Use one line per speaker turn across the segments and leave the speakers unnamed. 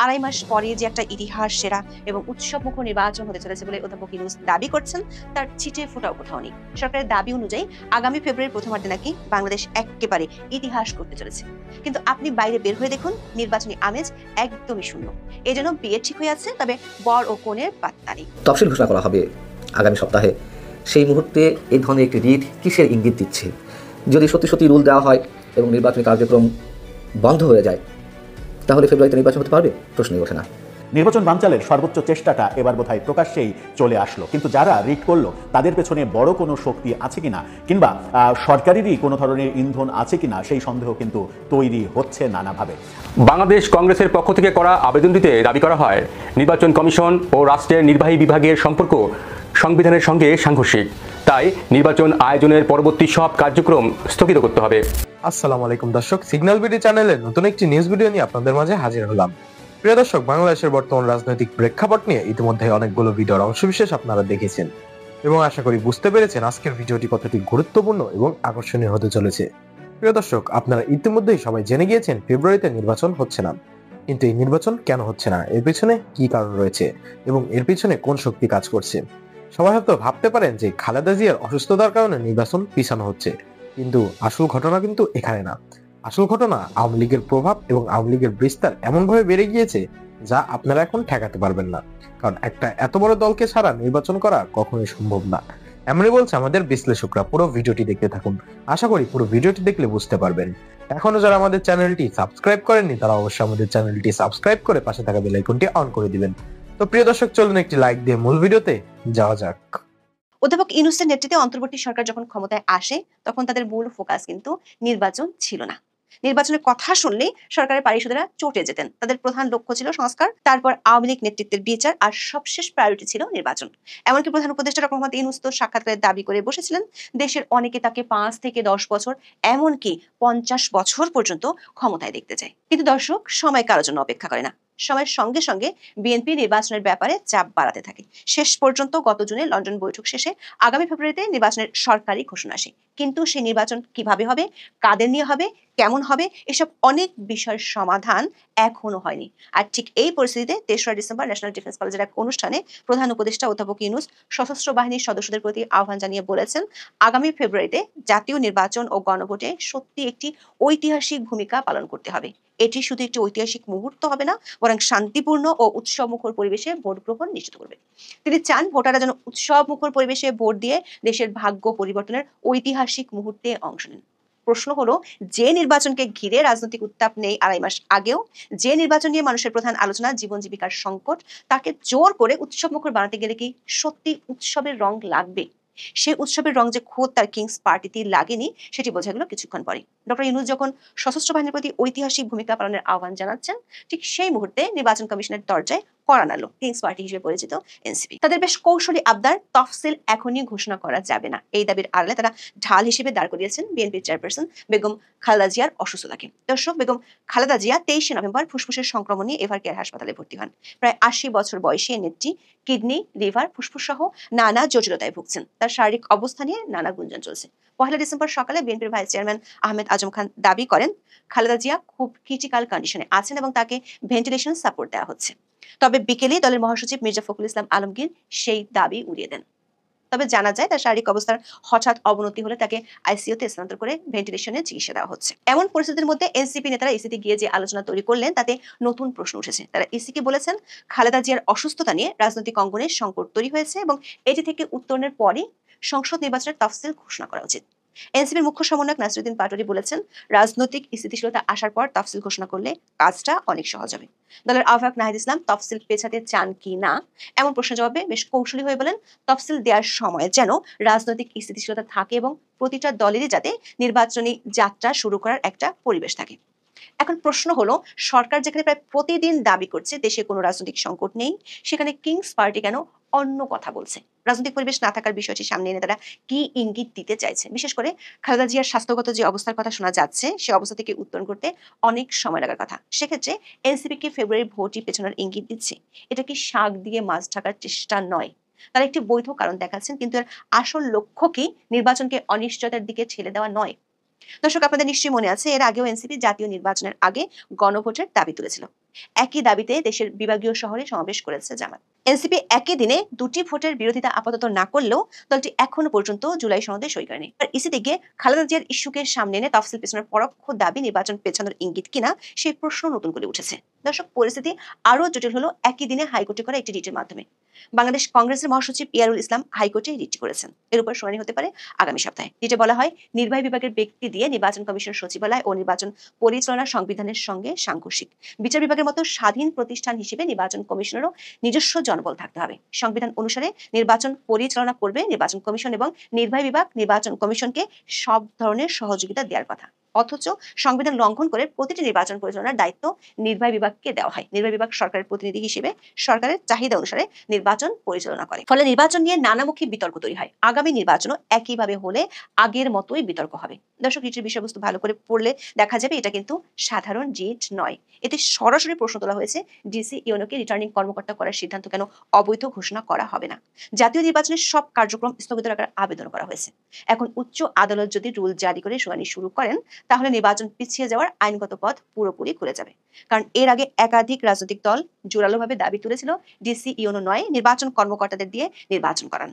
আড়াই মাস পরে যে একটা ইতিহাস সেরা এবং উৎসবমুখর নির্বাচন হতে চলেছে বলে অধ্যাপক ইউনূস দাবি করছেন, তার ছিটে ফোঁটাও কোথাও নেই। সরকারের দাবি অনুযায়ী আগামী ফেব্রুয়ারির প্রথমার্ধে নাকি বাংলাদেশ একেবারে ইতিহাস করতে চলেছে। কিন্তু আপনি বাইরে বের হয়ে দেখুন, নির্বাচনী আমেজ একদমই শূন্য। এজন্য বিয়ে ঠিক হয়ে আছে, তবে বর ও কনের পাত্তা নেই।
তফসিল ঘোষণা করা হবে আগামী সপ্তাহে। সেই মুহূর্তে এই ধরনের একটি রিট কিসের ইঙ্গিত দিচ্ছে? যদি সত্যি সত্যি রুল দেওয়া হয় এবং নির্বাচনী কার্যক্রম বন্ধ হয়ে যায়, তাহলে ফেব্রুয়ারিতে নির্বাচন হতে পারবে? প্রশ্নই ওঠে না।
নির্বাচন বানচালের সর্বোচ্চ চেষ্টাটা এবার বোধহয় প্রকাশ্যেই চলে আসলো, কিন্তু যারা রিট করলো তাদের পেছনে বড় কোনো শক্তি আছে কিনা, কিংবা সরকারেরই কোনো ধরনের ইন্ধন আছে কিনা, সেই সন্দেহ কিন্তু তৈরি হচ্ছে নানাভাবে।
বাংলাদেশ কংগ্রেসের পক্ষ থেকে করা আবেদনটিতে দাবি করা হয়, নির্বাচন কমিশন ও রাষ্ট্রের নির্বাহী বিভাগের সম্পর্ক সংবিধানের সঙ্গে সাংঘর্ষিক। তাই নির্বাচন আয়োজনের পরবর্তী সব কার্যক্রম স্থগিত করতে হবে।
আসসালামু আলাইকুম দর্শক, সিগন্যাল বিডি চ্যানেলের নতুন একটি নিউজ ভিডিও নিয়ে আপনাদের মাঝে হাজির হলাম। প্রিয় দর্শক, বাংলাদেশের বর্তমান রাজনৈতিক প্রেক্ষাপট নিয়ে ইতিমধ্যে অনেকগুলো ভিডিওর অংশবিশেষ আপনারা দেখেছেন এবং আশা করি বুঝতে পেরেছেন আজকের ভিডিওটি কতটি গুরুত্বপূর্ণ এবং আকর্ষণীয় হতে চলেছে। প্রিয় দর্শক, আপনারা ইতিমধ্যেই সবাই জেনে গিয়েছেন ফেব্রুয়ারিতে নির্বাচন হচ্ছে না। কিন্তু এই নির্বাচন কেন হচ্ছে না, এর পিছনে কি কারণ রয়েছে এবং এর পিছনে কোন শক্তি কাজ করছে? সবাই হয়তো ভাবতে পারেন যে খালেদা জিয়ার অসুস্থতার কারণে নির্বাচন পিছানো হচ্ছে, কিন্তু আসল ঘটনা কিন্তু এখানে না। আসল ঘটনা আওয়ামী লীগের প্রভাব এবং আওয়ামী লীগের বিস্তার এমনভাবে বেড়ে গিয়েছে যা আপনারা এখন ঠেকাতে পারবেন না। কারণ একটা এত বড় দলকে ছাড়া নির্বাচন করা কখনোই সম্ভব না। এমনই বলছে আমাদের বিশ্লেষকরা। পুরো ভিডিওটি দেখতে থাকুন, আশা করি পুরো ভিডিওটি দেখলে বুঝতে পারবেন। এখনো যারা আমাদের চ্যানেলটি সাবস্ক্রাইব করেননি তারা অবশ্যই আমাদের চ্যানেলটি সাবস্ক্রাইব করে পাশে থাকা বেল আইকনটি অন করে দিবেন। তো প্রিয় দর্শক, চলুন একটি লাইক দিয়ে মূল ভিডিওতে যাওয়া যাক।
অধ্যাপক ইউনূসের নেতৃত্বে অন্তর্বর্তী সরকার যখন ক্ষমতায় আসে, তখন তাদের মূল ফোকাস কিন্তু নির্বাচন ছিল না। নির্বাচনের কথা শুনলেই সরকারের পারিষদেরা চটে যেতেন। তাদের প্রধান লক্ষ্য ছিল সংস্কার, তারপর আওয়ামী লীগ নেতৃত্বের বিচার, আর সবশেষ প্রায়োরিটি ছিল নির্বাচন। এমনকি প্রধান উপদেষ্টা ডক্টর মোহাম্মদ ইউনূস তো সাক্ষাৎকারের দাবি করে বসেছিলেন দেশের অনেকে তাকে 5 থেকে 10 বছর, এমনকি 50 বছর পর্যন্ত ক্ষমতায় দেখতে চায়। কিন্তু দর্শক, সময় কারোর জন্য অপেক্ষা করে না। সময়ের সঙ্গে সঙ্গে বিএনপি নির্বাচনের ব্যাপারে চাপ বাড়াতে থাকে। শেষ পর্যন্ত গত জুনে লন্ডন বৈঠক শেষে আগামী ফেব্রুয়ারিতে নির্বাচনের সরকারি ঘোষণা আসে। কিন্তু সেই নির্বাচন কিভাবে হবে, কাদের নিয়ে হবে, কেমন হবে, এসব অনেক বিষয়ের সমাধান এখনো হয়নি। আর ঠিক এই পরিস্থিতিতে 3রা ডিসেম্বর ন্যাশনাল ডিফেন্স কলেজের এক অনুষ্ঠানে প্রধান উপদেষ্টা অধ্যাপক ইউনূস সশস্ত্র বাহিনীর সদস্যদের প্রতি আহ্বান জানিয়ে বলেছেন, আগামী ফেব্রুয়ারিতে জাতীয় নির্বাচন ও গণভোটে সত্যি একটি ঐতিহাসিক ভূমিকা পালন করতে হবে। এটি শুধু একটি ঐতিহাসিক মুহূর্ত হবে না, বরং শান্তিপূর্ণ ও উৎসবমুখর পরিবেশে ভোট গ্রহণ নিশ্চিত করবে। তিনি চান ভোটাররা যেন উৎসবমুখর পরিবেশে ভোট দিয়ে দেশের ভাগ্য পরিবর্তনের ঐতিহাসিক মুহূর্তে অংশ নেন। প্রশ্ন হলো, যে নির্বাচনকে ঘিরে রাজনৈতিক উত্তাপ নেই আড়াই মাস আগেও, যে নির্বাচন নিয়ে মানুষের প্রধান আলোচনা জীবন জীবিকার সংকট, তাকে জোর করে উৎসবমুখর বানাতে গেলে কি সত্যি উৎসবের রং লাগবে? সেই উৎসবের রং যে খোদ তার কিংস পার্টিতে লাগেনি, সেটি বোঝা গেল কিছুক্ষণ পরে। ডক্টর ইউনূস যখন সশস্ত্র বাহিনীর প্রতি ঐতিহাসিক ভূমিকা পালনের আহ্বান জানাচ্ছেন, ঠিক সেই মুহূর্তে নির্বাচন কমিশনের দরজায় কড়া নাড়ল কিংস পার্টি হিসেবে পরিচিত এনসিপি। তাদের বেশ কৌশলী আবদার, তফসিল এখনই ঘোষণা করা যাবে না। এই দাবির আড়ালে তারা ঢাল হিসেবে দাঁড় করিয়েছেন বিএনপির চেয়ারপারসন বেগম খালেদা জিয়ার অসুস্থতাকে। দর্শক, বেগম খালেদা জিয়া 23শে নভেম্বর ফুসফুসের সংক্রমণ নিয়ে এভার কেয়ার হাসপাতালে ভর্তি হন। প্রায় 80 বছর বয়সী এই নেত্রী কিডনি, লিভার, ফুসফুস সহ নানা জটিলতায় ভুগছেন। তার শারীরিক অবস্থা নিয়ে নানা গুঞ্জন চলছে। 1 ডিসেম্বর সকালে বিএনপির ভাইস চেয়ারম্যান আহমেদ আজম খান দাবি করেন, খালেদা জিয়া খুব ক্রিটিক্যাল কন্ডিশনে আছেন এবং তাকে ভেন্টিলেশন সাপোর্ট দেওয়া হচ্ছে। তবে বিকেলে দলের মহাসচিব মির্জা ফখরুল ইসলাম আলমগীর সেই দাবি উড়িয়ে দেন। তবে জানা যায় তার শারীরিক অবস্থার হঠাৎ অবনতি হলে তাকে আইসিইউতে স্থানান্তর করে ভেন্টিলেশনে চিকিৎসা দেওয়া হচ্ছে। এমন পরিস্থিতির মধ্যে এনসিপি নেতারা ইসিতে গিয়ে যে আলোচনা তৈরি করলেন, তাতে নতুন প্রশ্ন উঠেছে। তারা ইসিকে বলেছেন, খালেদা জিয়ার অসুস্থতা নিয়ে রাজনৈতিক অঙ্গনে সংকট তৈরি হয়েছে এবং এটি থেকে উত্তরণের পরই সংসদ নির্বাচনের তফসিল ঘোষণা করা উচিত। এনসিপির মুখ্য সমন্বয়ক নাসিরুদ্দিন পাটোয়ারি বলেছেন, রাজনৈতিক স্থিতিশীলতা আসার পর তফসিল ঘোষণা করলে কাজটা অনেক সহজ হবে। দলের আহ্বায়ক নাহিদ ইসলাম তফসিল পেছাতে চান কি না এমন প্রশ্নের জবাবে বেশ কৌশলী হয়ে বলেন, তফসিল দেওয়ার সময় যেন রাজনৈতিক স্থিতিশীলতা থাকে এবং প্রতিটা দলেরই যাতে নির্বাচনী যাত্রা শুরু করার একটা পরিবেশ থাকে। এখন প্রশ্ন হলো, সরকার যেখানে প্রায় প্রতিদিন দাবি করছে দেশে কোনো রাজনৈতিক সংকট নেই, সেখানে কিংস পার্টি কেন অন্য কথা বলছে? রাজনৈতিক পরিবেশ না থাকার বিষয়টি সামনে এনে তারা কি ইঙ্গিত দিতে চাইছে? বিশেষ করে খালেদা জিয়ার স্বাস্থ্যগত যে অবস্থার কথা শোনা যাচ্ছে, সে অবস্থা থেকে উত্তরণ করতে অনেক সময় লাগার কথা। সেক্ষেত্রে এনসিপিকে ফেব্রুয়ারি ভোটই পেছনের ইঙ্গিত দিচ্ছে। এটা কি শাক দিয়ে মাছ ঢাকার চেষ্টা নয়? তারা একটি বৈধ কারণ দেখাচ্ছেন, কিন্তু এর আসল লক্ষ্য কি নির্বাচনকে অনিশ্চয়তার দিকে ঠেলে দেওয়া নয়। দর্শক, আপনাদের নিশ্চয়ই মনে আছে এর আগেও এনসিপি জাতীয় নির্বাচনের আগে গণভোটের দাবি তুলেছিল। একই দাবিতে দেশের বিভাগীয় শহরে সমাবেশ করেছে জামাত। এনসিপি একই দিনে দুটি ভোটের বিরোধিতা আপাতত না করলেও দলটি এখনো পর্যন্ত জুলাই সনদে সই করেনি। আর ইসিতে গিয়ে খালেদা জিয়ার ইস্যুকে সামনে এনে তাফসিল পেছনের পরোক্ষ দাবি নির্বাচন পেছানোর ইঙ্গিত কিনা সেই প্রশ্ন নতুন করে উঠেছে। দর্শক, পরিস্থিতি আরো জটিল হলো একই দিনে হাইকোর্টে করা একটি রিটের মাধ্যমে। বাংলাদেশ কংগ্রেসের মহাসচিব ইয়ারুল ইসলাম হাইকোর্টে রিট করেছেন। এর উপর শুনানি হতে পারে আগামী সপ্তাহে। রিটে বলা হয়, নির্বাহী বিভাগের ব্যক্তি দিয়ে নির্বাচন কমিশন সচিবালয় ও নির্বাচন পরিচালনা সংবিধানের সঙ্গে সাংঘর্ষিক। বিচার বিভাগের মতো স্বাধীন প্রতিষ্ঠান হিসেবে নির্বাচন কমিশনেরও নিজস্ব জনবল থাকতে হবে। সংবিধান অনুসারে নির্বাচন পরিচালনা করবে নির্বাচন কমিশন এবং নির্বাহী বিভাগ নির্বাচন কমিশনকে সব ধরনের সহযোগিতা দেওয়ার কথা। অথচ সংবিধান লঙ্ঘন করে প্রতিটি নির্বাচন পরিচালনার দায়িত্ব নির্বাহী বিভাগকে দেওয়া হয়। নির্বাহী বিভাগ সরকারের প্রতিনিধি হিসেবে সরকারের চাহিদা অনুসারে নির্বাচন পরিচালনা করে। ফলে নির্বাচন নিয়ে নানামুখী বিতর্ক তৈরি হয়। আগামী নির্বাচনও একইভাবে হলে আগের মতোই বিতর্ক হবে। দর্শক, রিটের বিষয়বস্তু ভালো করে পড়লে দেখা যাবে এটা কিন্তু সাধারণ রিট নয়। এতে সরাসরি প্রশ্ন তোলা হয়েছে, ডিসি ইউনোকে রিটার্নিং কর্মকর্তা করার সিদ্ধান্ত কেন অবৈধ ঘোষণা করা হবে না। জাতীয় নির্বাচনের সব কার্যক্রম স্থগিত রাখার আবেদন করা হয়েছে। এখন উচ্চ আদালত যদি রুল জারি করে শুনানি শুরু করেন, তাহলে নির্বাচন পিছিয়ে যাওয়ার আইনগত পথ পুরোপুরি খুলে যাবে। কারণ এর আগে একাধিক রাজনৈতিক দল জোরালোভাবে দাবি তুলেছিল ডিসি ইউনো নয়, নির্বাচন কর্মকর্তাদের দিয়ে নির্বাচন করান।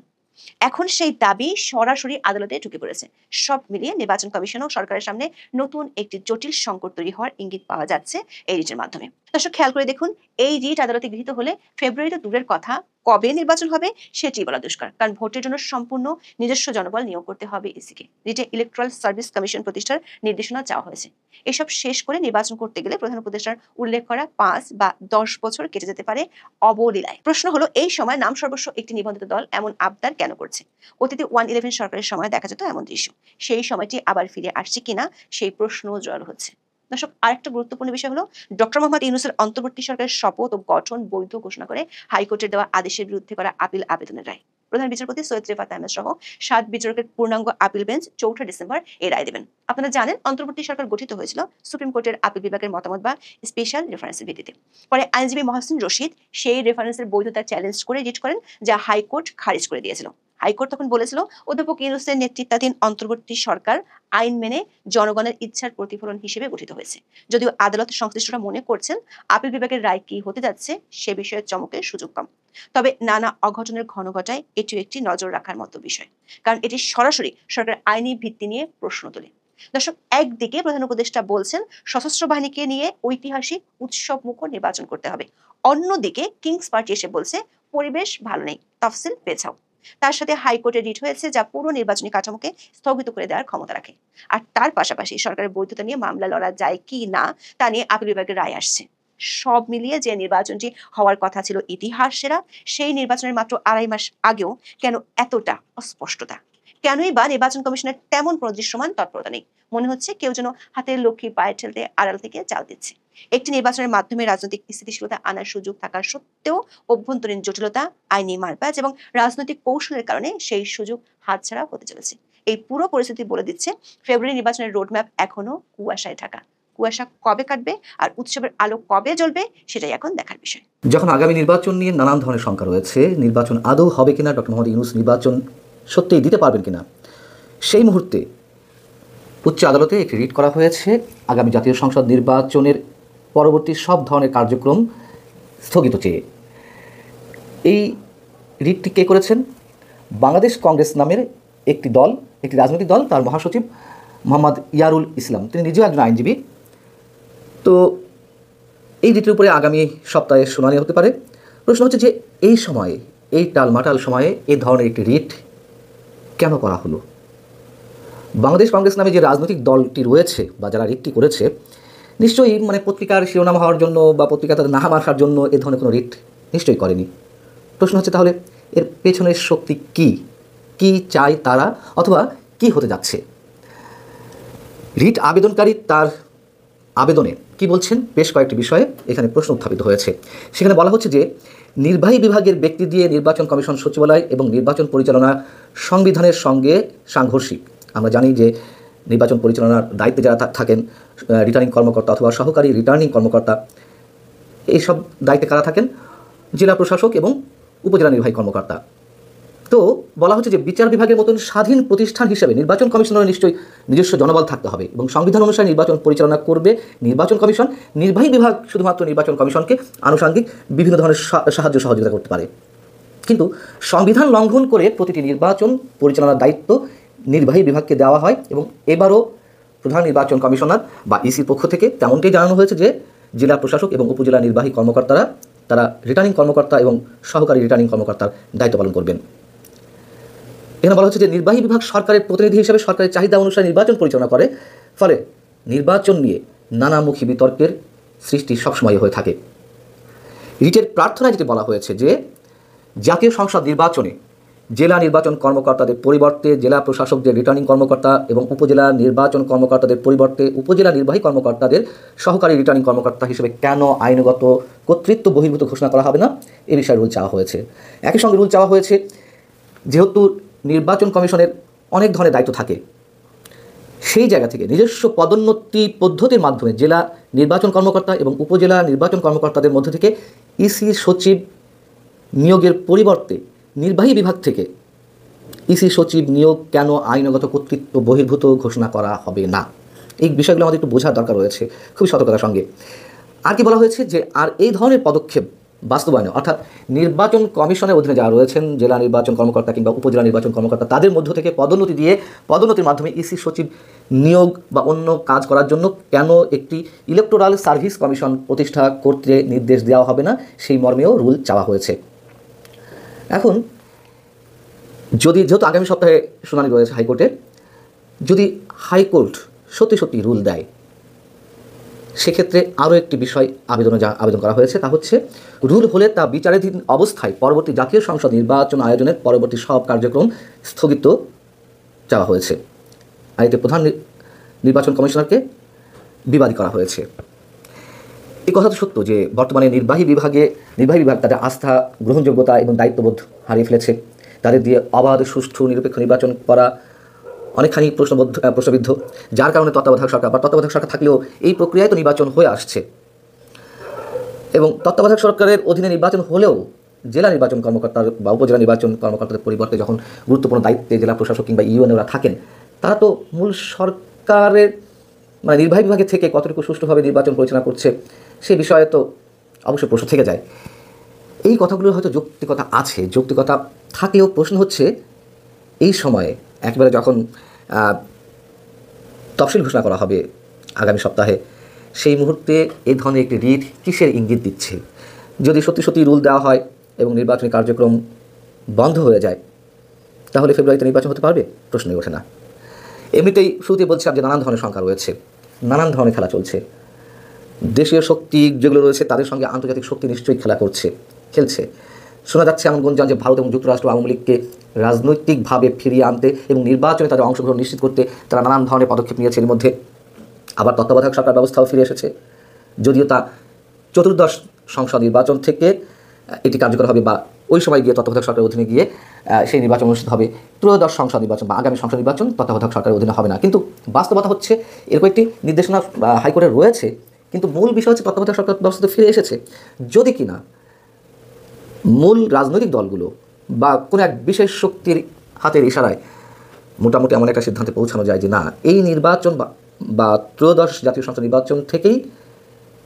এখন সেই দাবি সরাসরি আদালতে ঢুকে পড়েছে। সব মিলিয়ে নির্বাচন কমিশন ও সরকারের সামনে নতুন একটি জটিল সংকট তৈরি হওয়ার ইঙ্গিত পাওয়া যাচ্ছে এই রিটের মাধ্যমে। দর্শক, খেয়াল করে দেখুন, এই রিট আদালতে গৃহীত হলে ফেব্রুয়ারিতে দূরের কথা, কবে নির্বাচন হবে সেটি বলা দুষ্কর। কারণ ভোটের জন্য সম্পূর্ণ নিজস্ব জনবল নিয়োগ করতে হবে ইসিকে। রিটে ইলেকট্রাল সার্ভিস কমিশন প্রতিষ্ঠার নির্দেশনা চাওয়া হয়েছে। এসব শেষ করে নির্বাচন করতে গেলে প্রধান উপদেষ্টার উল্লেখ করা 5 বা 10 বছর কেটে যেতে পারে অবলীলায়। প্রশ্ন হলো, এই সময় নাম সর্বস্ব একটি নিবন্ধিত দল এমন আবদার কেন করছে? অতীতে 111 সরকারের সময় দেখা যেত এমন দৃশ্য। সেই সময়টি আবার ফিরে আসছে কিনা সেই প্রশ্ন জোরালো হচ্ছে। দর্শক, আরেকটা গুরুত্বপূর্ণ বিষয় হলো, ডক্টর মোহাম্মদ ইউনূসের অন্তর্বর্তী সরকারের শপথ ও গঠন বৈধ ঘোষণা করে হাইকোর্টের দেওয়া আদেশের বিরুদ্ধে করা আপিল আবেদনের রায়। প্রধান বিচারপতি সৈয়দ রেফাত আহমেদ সহ 7 বিচারকের পূর্ণাঙ্গ আপিল বেঞ্চ 4 ডিসেম্বর এই রায় দেবেন। আপনারা জানেন, অন্তর্বর্তী সরকার গঠিত হয়েছিল সুপ্রিম কোর্টের আপিল বিভাগের মতামত বা স্পেশাল রেফারেন্সের ভিত্তিতে। পরে আইনজীবী মহসিন রশিদ সেই রেফারেন্সের বৈধতা চ্যালেঞ্জ করে রিট করেন, যা হাইকোর্ট খারিজ করে দিয়েছিল। হাইকোর্ট তখন বলেছিল, অধ্যাপক ইউনূসের নেতৃত্বাধীন অন্তর্বর্তী সরকার আইন মেনে জনগণের ইচ্ছার প্রতিফলন হিসেবে গঠিত হয়েছে। যদিও আদালত সংশ্লিষ্টরা মনে করছেন আপিল বিভাগের রায় কি হতে যাচ্ছে সে বিষয়ে চমকের সুযোগ কম। তবে নানা অঘটনের ঘন ঘটায় এটিও একটি নজর রাখার মতো বিষয়, কারণ এটি সরাসরি সরকারের আইনি ভিত্তি নিয়ে প্রশ্ন তোলে। দর্শক, একদিকে প্রধান উপদেষ্টা বলছেন সশস্ত্র বাহিনীকে নিয়ে ঐতিহাসিক উৎসব মুখর নির্বাচন করতে হবে, অন্যদিকে কিংস পার্টি এসে বলছে পরিবেশ ভালো নেই, তফসিল পেছাও। তার সাথে হাইকোর্টে রিট হয়েছে, যা পুরো নির্বাচনী কাঠামোকে স্থগিত করে দেওয়ার ক্ষমতা রাখে। আর তার পাশাপাশি সরকারের বৈধতা নিয়ে মামলা লড়া যায় কি না তা নিয়ে আপিল বিভাগের রায় আসছে। সব মিলিয়ে যে নির্বাচনটি হওয়ার কথা ছিল ইতিহাস সেরা, সেই নির্বাচনের মাত্র 2.5 মাস আগেও কেন এতটা অস্পষ্টতা? কেনই বা নির্বাচন কমিশনের তেমন কোনো দৃশ্যমান তৎপরতা নেই? মনে হচ্ছে কেউ যেন হাতের লক্ষ্মী পায়ে ঠেলতে আড়াল থেকে চাল দিচ্ছে। একটি নির্বাচনের মাধ্যমে রাজনৈতিক স্থিতিশীলতা আনার সুযোগ থাকার সত্ত্বেও অভ্যন্তরীণ জটিলতা, আইনি মারপ্যাচ এবং রাজনৈতিক কৌশলের কারণে সেই সুযোগ হাতছাড়া হতে চলেছে। এই পুরো পরিস্থিতি বলে দিচ্ছে ফেব্রুয়ারি নির্বাচনের রোডম্যাপ এখনো কুয়াশায় ঢাকা। কুয়াশা কবে কাটবে আর উৎসবের আলো কবে জ্বলবে সেটাই এখন দেখার বিষয়।
যখন আগামী নির্বাচন নিয়ে নানান ধরনের শঙ্কা রয়েছে, নির্বাচন আদৌ হবে কিনা, ডক্টর মোহাম্মদ ইউনূস নির্বাচন সত্যিই দিতে পারবেন কিনা, সেই মুহূর্তে উচ্চ আদালতে একটি রিট করা হয়েছে আগামী জাতীয় সংসদ নির্বাচনের পরবর্তী সব ধরনের কার্যক্রম স্থগিত চেয়ে। এই রিটটি কে করেছেন? বাংলাদেশ কংগ্রেস নামের একটি দল, একটি রাজনৈতিক দল, তার মহাসচিব মোহাম্মদ ইয়ারুল ইসলাম, তিনি নিজেও একজন আইনজীবী। তো এই রিটের উপরে আগামী সপ্তাহে শুনানি হতে পারে। প্রশ্ন হচ্ছে যে এই সময়ে, এই টালমাটাল সময়ে এই ধরনের একটি রিট কেন করা হলো? বাংলাদেশ কংগ্রেস নামে যে রাজনৈতিক দলটি রয়েছে বা যারা রিটটি করেছে, নিশ্চয়ই পত্রিকার শিরোনাম হওয়ার জন্য বা পত্রিকা তাদের নাম আসার জন্য এ ধরনের কোনো রিট নিশ্চয়ই করেনি। প্রশ্ন হচ্ছে তাহলে এর পেছনের শক্তি কি? কি চায় তারা, অথবা কি হতে যাচ্ছে? রিট আবেদনকারী তার আবেদনে কি বলছেন? বেশ কয়েকটি বিষয়ে এখানে প্রশ্ন উত্থাপিত হয়েছে। সেখানে বলা হচ্ছে যে নির্বাহী বিভাগের ব্যক্তি দিয়ে নির্বাচন কমিশন সচিবালয় এবং নির্বাচন পরিচালনা সংবিধানের সঙ্গে সাংঘর্ষিক। আমরা জানি যে নির্বাচন পরিচালনার দায়িত্বে যারা থাকেন, রিটার্নিং কর্মকর্তা অথবা সহকারী রিটার্নিং কর্মকর্তা, এইসব দায়িত্বে কারা থাকেন? জেলা প্রশাসক এবং উপজেলা নির্বাহী কর্মকর্তা। তো বলা হচ্ছে যে বিচার বিভাগের মতন স্বাধীন প্রতিষ্ঠান হিসেবে নির্বাচন কমিশনের নিশ্চয়ই নিজস্ব জনবল থাকতে হবে এবং সংবিধান অনুসারে নির্বাচন পরিচালনা করবে নির্বাচন কমিশন। নির্বাহী বিভাগ শুধুমাত্র নির্বাচন কমিশনকে আনুষঙ্গিক বিভিন্ন ধরনের সাহায্য সহযোগিতা করতে পারে। কিন্তু সংবিধান লঙ্ঘন করে প্রতিটি নির্বাচন পরিচালনার দায়িত্ব নির্বাহী বিভাগকে দেওয়া হয় এবং এবারও প্রধান নির্বাচন কমিশনার বা ইসির পক্ষ থেকে তেমনটাই জানানো হয়েছে যে জেলা প্রশাসক এবং উপজেলা নির্বাহী কর্মকর্তারা তারা রিটার্নিং কর্মকর্তা এবং সহকারী রিটার্নিং কর্মকর্তার দায়িত্ব পালন করবেন। এখানে বলা হচ্ছে যে নির্বাহী বিভাগ সরকারের প্রতিনিধি হিসেবে সরকারের চাহিদা অনুসারে নির্বাচন পরিচালনা করে, ফলে নির্বাচন নিয়ে নানামুখী বিতর্কের সৃষ্টি সবসময় হয়ে থাকে। রিটের প্রার্থনায় যেটি বলা হয়েছে যে জাতীয় সংসদ নির্বাচনে জেলা নির্বাচন কর্মকর্তাদের পরিবর্তে জেলা প্রশাসকদের রিটার্নিং কর্মকর্তা এবং উপজেলা নির্বাচন কর্মকর্তাদের পরিবর্তে উপজেলা নির্বাহী কর্মকর্তাদের সহকারী রিটার্নিং কর্মকর্তা হিসেবে কেন আইনগত কর্তৃত্ব বহির্ভূত ঘোষণা করা হবে না এ বিষয়ে রুল চাওয়া হয়েছে। একই সঙ্গে রুল চাওয়া হয়েছে যেহেতু নির্বাচন কমিশনের অনেক ধরনের দায়িত্ব থাকে, সেই জায়গা থেকে নিজস্ব পদোন্নতি পদ্ধতির মাধ্যমে জেলা নির্বাচন কর্মকর্তা এবং উপজেলা নির্বাচন কর্মকর্তাদের মধ্যে থেকে ইসি সচিব নিয়োগের পরিবর্তে নির্বাহী বিভাগ থেকে ইসি সচিব নিয়োগ কেন আইনগত কর্তৃত্ব বহির্ভূত ঘোষণা করা হবে না, এই বিষয়গুলো আমাদের একটু বোঝার দরকার রয়েছে খুবই সতর্কতার সঙ্গে। আর কি বলা হয়েছে যে আর এই ধরনের পদক্ষেপ বাস্তবায়নে অর্থাৎ নির্বাচন কমিশনের অধীনে যারা রয়েছেন জেলা নির্বাচন কর্মকর্তা কিংবা উপজেলা নির্বাচন কর্মকর্তা তাদের মধ্য থেকে পদোন্নতি দিয়ে পদোন্নতির মাধ্যমে ইসি সচিব নিয়োগ বা অন্য কাজ করার জন্য কেন একটি ইলেকটোরাল সার্ভিস কমিশন প্রতিষ্ঠা করতে নির্দেশ দেওয়া হবে না সেই মর্মেও রুল চাওয়া হয়েছে। এখন যেহেতু আগামী সপ্তাহে শুনানি রয়েছে হাইকোর্টে, যদি হাইকোর্ট সত্যি রুল দেয় সেক্ষেত্রে আরও একটি বিষয় আবেদন করা হয়েছে, তা হচ্ছে রুল হলে তা বিচারাধীন অবস্থায় পরবর্তী জাতীয় সংসদ নির্বাচন আয়োজনের পরবর্তী সব কার্যক্রম স্থগিত চাওয়া হয়েছে। আর এতে প্রধান নির্বাচন কমিশনারকে বিবাদী করা হয়েছে। এই কথা তো সত্য যে বর্তমানে নির্বাহী বিভাগ তাদের আস্থা, গ্রহণযোগ্যতা এবং দায়িত্ববোধ হারিয়ে ফেলেছে। তাদের দিয়ে অবাধ, সুষ্ঠু, নিরপেক্ষ নির্বাচন করা অনেকখানি প্রশ্নবিদ্ধ, যার কারণে তত্ত্বাবধায়ক সরকার থাকলেও এই প্রক্রিয়ায় তো নির্বাচন হয়ে আসছে এবং তত্ত্বাবধায়ক সরকারের অধীনে নির্বাচন হলেও জেলা নির্বাচন কর্মকর্তার বা উপজেলা নির্বাচন কর্মকর্তাদের পরিবর্তে যখন গুরুত্বপূর্ণ দায়িত্বে জেলা প্রশাসক কিংবা ইউএনওরা থাকেন, তারা তো মূল সরকারের নির্বাহী বিভাগের থেকে কতটুকু সুষ্ঠুভাবে নির্বাচন পরিচালনা করছে সে বিষয়ে তো অবশ্যই প্রশ্ন থেকে যায়। এই কথাগুলোর হয়তো যৌক্তিকতা থাকলেও প্রশ্ন হচ্ছে এই সময়ে একেবারে যখন তফসিল ঘোষণা করা হবে আগামী সপ্তাহে, সেই মুহূর্তে এই ধরনের একটি রিট কিসের ইঙ্গিত দিচ্ছে? যদি সত্যি রুল দেওয়া হয় এবং নির্বাচনী কার্যক্রম বন্ধ হয়ে যায় তাহলে ফেব্রুয়ারিতে নির্বাচন হতে পারবে? প্রশ্নই ওঠে না। এমনিতেই শুরুতে বলছিলাম যে নানান ধরনের সংখ্যা রয়েছে, নানান ধরনের খেলা চলছে। দেশীয় শক্তি যেগুলো রয়েছে তাদের সঙ্গে আন্তর্জাতিক শক্তি নিশ্চয়ই খেলছে। শোনা যাচ্ছে এমন গুঞ্জন যে ভারত এবং যুক্তরাষ্ট্র আওয়ামী লীগকে রাজনৈতিকভাবে ফিরিয়ে আনতে এবং নির্বাচনে তাদের অংশগ্রহণ নিশ্চিত করতে তারা নানান ধরনের পদক্ষেপ নিয়েছে। এর মধ্যে আবার তত্ত্বাবধায়ক সরকার ব্যবস্থাও ফিরে এসেছে, যদিও তা চতুর্দশ সংসদ নির্বাচন থেকে এটি কার্যকর হবে বা ওই সময় গিয়ে তত্ত্বাবধায়ক সরকারের অধীনে গিয়ে সেই নির্বাচন অনুষ্ঠিত হবে। ত্রয়োদশ সংসদ নির্বাচন বা আগামী সংসদ নির্বাচন তত্ত্বাবধায়ক সরকারের অধীনে হবে না। কিন্তু বাস্তবতা হচ্ছে এরকম একটি নির্দেশনা হাইকোর্টে রয়েছে, কিন্তু মূল বিষয় হচ্ছে তত্ত্বাবধায়ক সরকার ব্যবস্থা ফিরে এসেছে। যদি কিনা মূল রাজনৈতিক দলগুলো বা কোনো এক বিশেষ শক্তির হাতের ইশারায় মোটামুটি এমন একটা সিদ্ধান্তে পৌঁছানো যায় যে না, এই নির্বাচন বা ত্রয়োদশ জাতীয় সংসদ নির্বাচন থেকেই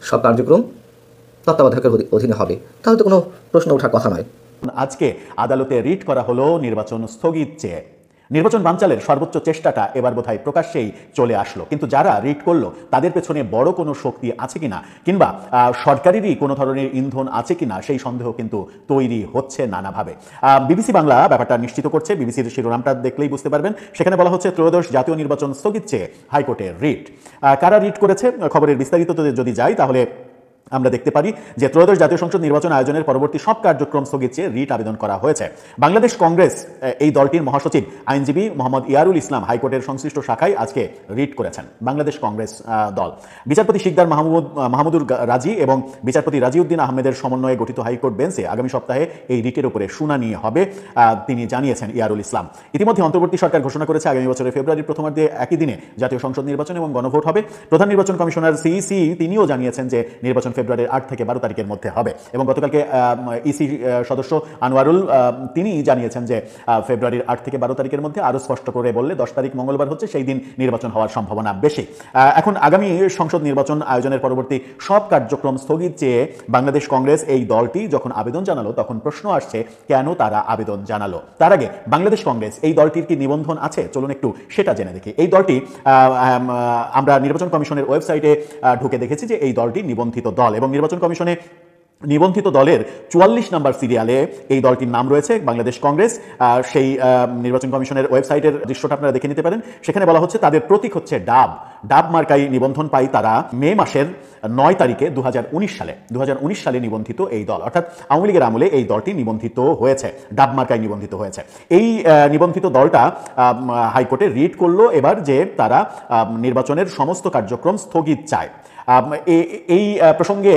সব কার্যক্রম তত্ত্বাবধায়কের অধীনে হবে, তাহলে তো কোনো প্রশ্ন ওঠার কথা নয়।
আজকে আদালতে রিট করা হলো নির্বাচন স্থগিত চেয়ে। নির্বাচন বানচালের সর্বোচ্চ চেষ্টাটা এবার বোধহয় প্রকাশ্যেই চলে আসলো, কিন্তু যারা রিট করলো তাদের পেছনে বড় কোনো শক্তি আছে কিনা কিংবা সরকারেরই কোনো ধরনের ইন্ধন আছে কিনা সেই সন্দেহ কিন্তু তৈরি হচ্ছে নানাভাবে। বিবিসি বাংলা ব্যাপারটা নিশ্চিত করছে, বিবিসির শিরোনামটা দেখলেই বুঝতে পারবেন। সেখানে বলা হচ্ছে ত্রয়োদশ জাতীয় নির্বাচন স্থগিত চেয়ে হাইকোর্টের রিট। কারা রিট করেছে খবরের বিস্তারিত যদি যাই তাহলে আমরা দেখতে পারি যে ত্রয়োদশ জাতীয় সংসদ নির্বাচন আয়োজনের পরবর্তী সব কার্যক্রম স্থগিত চেয়ে রিট আবেদন করা হয়েছে। বাংলাদেশ কংগ্রেস এই দলটির মহাসচিব আইনজীবী মোহাম্মদ ইয়ারুল ইসলাম হাইকোর্টের সংশ্লিষ্ট শাখায় আজকে রিট করেছেন। বাংলাদেশ কংগ্রেস দল বিচারপতি শিকদার মাহমুদুর রাজি এবং বিচারপতি রাজিউদ্দিন আহমেদের সমন্বয়ে গঠিত হাইকোর্ট বেঞ্চে আগামী সপ্তাহে এই রিটের উপরে শুনানি হবে, তিনি জানিয়েছেন ইয়ারুল ইসলাম। ইতিমধ্যে অন্তর্বর্তী সরকার ঘোষণা করেছে আগামী বছরের ফেব্রুয়ারির প্রথমার্ধে একই দিনে জাতীয় সংসদ নির্বাচন এবং গণভোট হবে। প্রধান নির্বাচন কমিশনার সিইসি তিনিও জানিয়েছেন যে নির্বাচন ফেব্রুয়ারির 8 থেকে 12 তারিখের মধ্যে হবে। এবং গতকালকে ইসি সদস্য আনোয়ারুল তিনি জানিয়েছেন যে ফেব্রুয়ারির 8 থেকে 12 তারিখের মধ্যে, আরও স্পষ্ট করে বললে 10 তারিখ মঙ্গলবার হচ্ছে, সেই দিন নির্বাচন হওয়ার সম্ভাবনা বেশি। এখন আগামী সংসদ নির্বাচন আয়োজনের পরবর্তী সব কার্যক্রম স্থগিত চেয়ে বাংলাদেশ কংগ্রেস এই দলটি যখন আবেদন জানালো, তখন প্রশ্ন আসছে কেন তারা আবেদন জানালো। তার আগে বাংলাদেশ কংগ্রেস এই দলটির কি নিবন্ধন আছে, চলুন একটু সেটা জেনে দেখি। এই দলটি আমরা নির্বাচন কমিশনের ওয়েবসাইটে ঢুকে দেখেছি যে এই দলটি নিবন্ধিত দল, এবং নির্বাচন কমিশনে নিবন্ধিত দলের 44 নম্বর সিরিয়ালে এই দলটির নাম রয়েছে বাংলাদেশ কংগ্রেস। সেই নির্বাচন কমিশনের ওয়েবসাইটের দৃশ্যটা আপনারা দেখে নিতে পারেন। সেখানে বলা হচ্ছে তাদের প্রতীক হচ্ছে ডাব। ডাব মার্কায় নিবন্ধন পাই তারা মে মাসের 9 তারিখে 2019 সালে নিবন্ধিত এই দল, অর্থাৎ আওয়ামী লীগের আমলে এই দলটি নিবন্ধিত হয়েছে, ডাব মার্কায় নিবন্ধিত হয়েছে। এই নিবন্ধিত দলটা হাইকোর্টে রিট করলো এবার যে তারা নির্বাচনের সমস্ত কার্যক্রম স্থগিত চায়। এই প্রসঙ্গে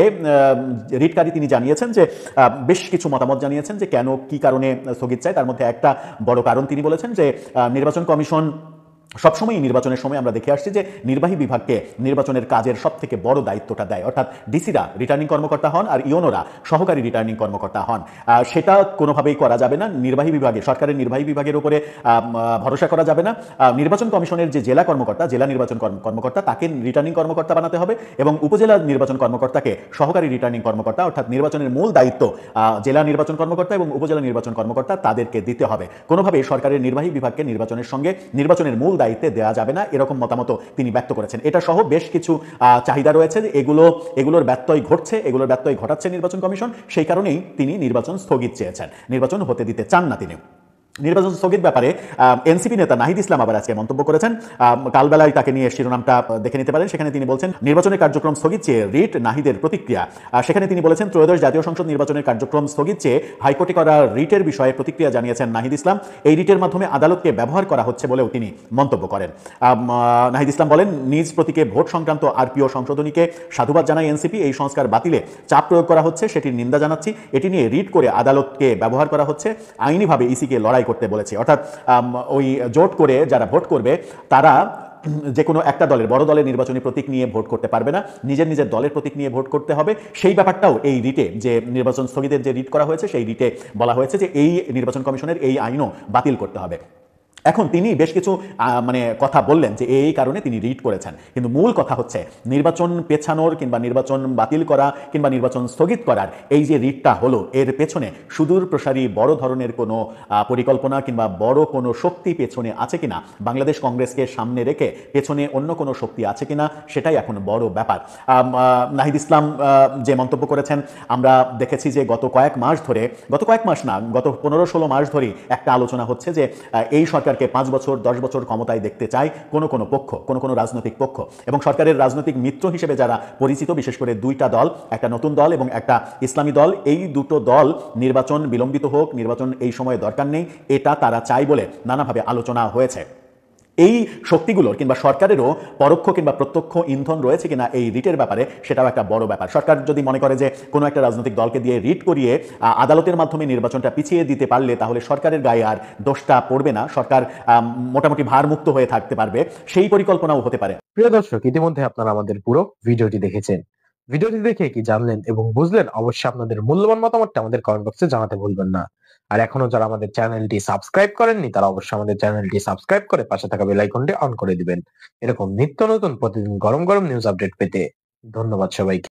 রিটকারী তিনি জানিয়েছেন যে বেশ কিছু মতামত জানিয়েছেন যে কেন কি কারণে স্থগিত চায়। তার মধ্যে একটা বড় কারণ তিনি বলেছেন যে নির্বাচন কমিশন সবসময় নির্বাচনের সময় আমরা দেখে আসছি যে নির্বাহী বিভাগকে নির্বাচনের কাজের সব থেকে বড় দায়িত্বটা দেয়, অর্থাৎ ডিসিরা রিটার্নিং কর্মকর্তা হন আর ইওনোরা সহকারী রিটার্নিং কর্মকর্তা হন। সেটা কোনোভাবেই করা যাবে না, নির্বাহী বিভাগে, সরকারের নির্বাহী বিভাগের উপরে ভরসা করা যাবে না। নির্বাচন কমিশনের যে জেলা কর্মকর্তা, জেলা নির্বাচন কর্মকর্তা, তাকে রিটার্নিং কর্মকর্তা বানাতে হবে, এবং উপজেলা নির্বাচন কর্মকর্তাকে সহকারী রিটার্নিং কর্মকর্তা, অর্থাৎ নির্বাচনের মূল দায়িত্ব জেলা নির্বাচন কর্মকর্তা এবং উপজেলা নির্বাচন কর্মকর্তা তাদেরকে দিতে হবে। কোনোভাবেই সরকারের নির্বাহী বিভাগকে নির্বাচনের সঙ্গে নির্বাচনের মূল দায়িত্বে দেওয়া যাবে না, এরকম মতামত তিনি ব্যক্ত করেছেন। এটা সহ বেশ কিছু চাহিদা রয়েছে যে এগুলোর ব্যত্যয় ঘটছে, এগুলোর ব্যত্যয় ঘটাচ্ছে নির্বাচন কমিশন, সেই কারণেই তিনি নির্বাচন স্থগিত চেয়েছেন, নির্বাচন হতে দিতে চান না তিনি। নির্বাচন স্থগিত ব্যাপারে এনসিপি নেতা নাহিদ ইসলাম আবার আজকে মন্তব্য করেছেন। কালবেলায় তাকে নিয়ে শিরোনামটা দেখে নিতে পারেন। সেখানে তিনি বলছেন নির্বাচনের কার্যক্রম স্থগিত চেয়ে রিট নাহিদের প্রতিক্রিয়া। সেখানে তিনি বলেছেন ত্রয়োদশ জাতীয় সংসদ নির্বাচনের কার্যক্রম স্থগিত চেয়ে হাইকোর্টে করা রিটের বিষয়ে প্রতিক্রিয়া জানিয়েছেন নাহিদ ইসলাম। এই রিটের মাধ্যমে আদালতকে ব্যবহার করা হচ্ছে বলেও তিনি মন্তব্য করেন। নাহিদ ইসলাম বলেন নিজ প্রতীকে ভোট সংক্রান্ত আরপিও সংশোধনীকে সাধুবাদ জানায় এনসিপি। এই সংস্কার বাতিলে চাপ প্রয়োগ করা হচ্ছে, সেটির নিন্দা জানাচ্ছি। এটি নিয়ে রিট করে আদালতকে ব্যবহার করা হচ্ছে, আইনিভাবে ইসিকে লড়াই করতে বলেছে। অর্থাৎ ওই জোট করে যারা ভোট করবে তারা যে কোনো একটা দলের, বড় দলের নির্বাচনী প্রতীক নিয়ে ভোট করতে পারবে না, নিজের নিজের দলের প্রতীক নিয়ে ভোট করতে হবে। সেই ব্যাপারটাও এই রিটে, যে নির্বাচন স্থগিতের যে রিট করা হয়েছে সেই রিটে বলা হয়েছে যে এই নির্বাচন কমিশনের এই আইনও বাতিল করতে হবে। এখন তিনি বেশ কিছু কথা বললেন যে এই কারণে তিনি রিট করেছেন, কিন্তু মূল কথা হচ্ছে নির্বাচন পেছানোর কিংবা নির্বাচন বাতিল করা কিংবা নির্বাচন স্থগিত করার এই যে রিটটা হলো, এর পেছনে সুদূর প্রসারী বড় ধরনের কোনো পরিকল্পনা কিংবা বড় কোনো শক্তি পেছনে আছে কিনা, বাংলাদেশ কংগ্রেসকে সামনে রেখে পেছনে অন্য কোনো শক্তি আছে কিনা, সেটাই এখন বড় ব্যাপার। নাহিদ ইসলাম যে মন্তব্য করেছেন, আমরা দেখেছি যে গত কয়েক মাস না, গত 15-16 মাস ধরেই একটা আলোচনা হচ্ছে যে এই সরকার 5 বছর 10 বছর ক্ষমতায় দেখতে চায় কোনো পক্ষ, কোনো রাজনৈতিক পক্ষ, এবং সরকারের রাজনৈতিক মিত্র হিসেবে যারা পরিচিত, বিশেষ করে দুইটা দল, একটা নতুন দল এবং একটা ইসলামী দল, এই দুটো দল নির্বাচন বিলম্বিত হোক, নির্বাচন এই সময়ে দরকার নেই, এটা তারা চায় বলে নানাভাবে আলোচনা হয়েছে। এই শক্তিগুলোর কিংবা সরকারেরও পরোক্ষ কিংবা প্রত্যক্ষ ইন্ধন রয়েছে কিনা এই রিটের ব্যাপারে, সেটাও একটা বড় ব্যাপার। সরকার যদি মনে করে যে কোনো একটা রাজনৈতিক দলকে দিয়ে রিট করিয়ে আদালতের মাধ্যমে নির্বাচনটা পিছিয়ে দিতে পারলে তাহলে সরকারের গায়ে আর দোষটা পড়বে না, সরকার মোটামুটি ভারমুক্ত হয়ে থাকতে পারবে, সেই পরিকল্পনাও হতে পারে।
প্রিয় দর্শক, ইতিমধ্যে আপনারা আমাদের পুরো ভিডিওটি দেখেছেন। ভিডিওটি দেখে কি জানলেন এবং বুঝলেন, অবশ্যই আপনাদের মূল্যবান মতামতটা আমাদের কমেন্ট বক্সে জানাতে ভুলবেন না। আর এখনো যারা আমাদের চ্যানেলটি সাবস্ক্রাইব করেননি তারা অবশ্যই আমাদের চ্যানেলটি সাবস্ক্রাইব করে পাশে থাকা বেল আইকনটি অন করে দিবেন, এরকম নিত্য নতুন প্রতিদিন গরম গরম নিউজ আপডেট পেতে। ধন্যবাদ সবাইকে।